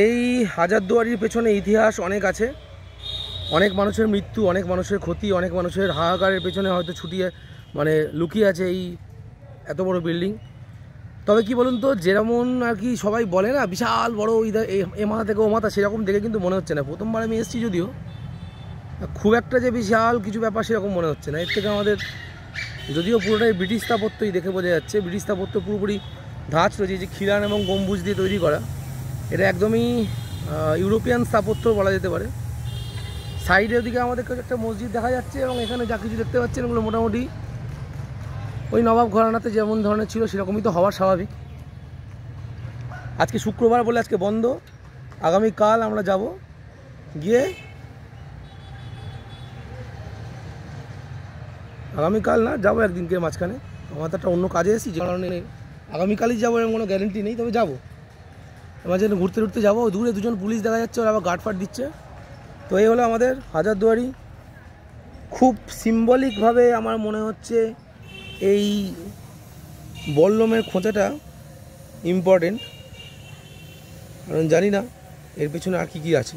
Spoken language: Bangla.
এই হাজারদুয়ারির পেছনে ইতিহাস অনেক আছে, অনেক মানুষের মৃত্যু, অনেক মানুষের ক্ষতি, অনেক মানুষের হাহাকারের পেছনে হয়তো ছুটিয়ে লুকিয়ে আছে এই এত বড় বিল্ডিং। তবে কি বলুন তো, যেমন আর কি সবাই বলে না বিশাল বড় এ মাথা থেকে ও মাথা, সেরকম দেখে কিন্তু মনে হচ্ছে না। প্রথমবার আমি এসেছি যদিও, খুব একটা যে বিশাল কিছু ব্যাপার সেরকম মনে হচ্ছে না। এর থেকে আমাদের যদিও পুরোটাই ব্রিটিশ স্থাপত্যই দেখে বোঝা যাচ্ছে, ব্রিটিশ স্থাপত্য পুরোপুরি ধাঁচ রয়েছে, যে খিলান এবং গম্বুজ দিয়ে তৈরি করা, এটা একদমই ইউরোপিয়ান স্থাপত্য বলা যেতে পারে। সাইডের দিকে আমাদের কাছে একটা মসজিদ দেখা যাচ্ছে, এবং এখানে যা কিছু দেখতে পাচ্ছেন এগুলো মোটামুটি ওই নবাব ঘরানাতে যেমন ধরনের ছিল সেরকমই তো হওয়ার স্বাভাবিক। আজকে শুক্রবার বলে আজকে বন্ধ, আগামীকাল আমরা যাব, গিয়ে আগামীকাল না যাবো একদিনকে মাঝখানে, আমাদের একটা অন্য কাজে এসেছি যে কারণে আগামীকালই যাবো এরকম কোনো গ্যারেন্টি নেই, তবে যাবো মাঝে ঘুরতে ঘুরতে যাবো। দূরে দুজন পুলিশ দেখা যাচ্ছে, ওরা আবার গার্ড ফার্ড দিচ্ছে। তো এই হলো আমাদের হাজারদুয়ারি। খুব সিম্বলিকভাবে আমার মনে হচ্ছে এই বল্লমের খোঁচাটা ইম্পর্টেন্ট, কারণ জানি না এর পেছনে আর কি আছে।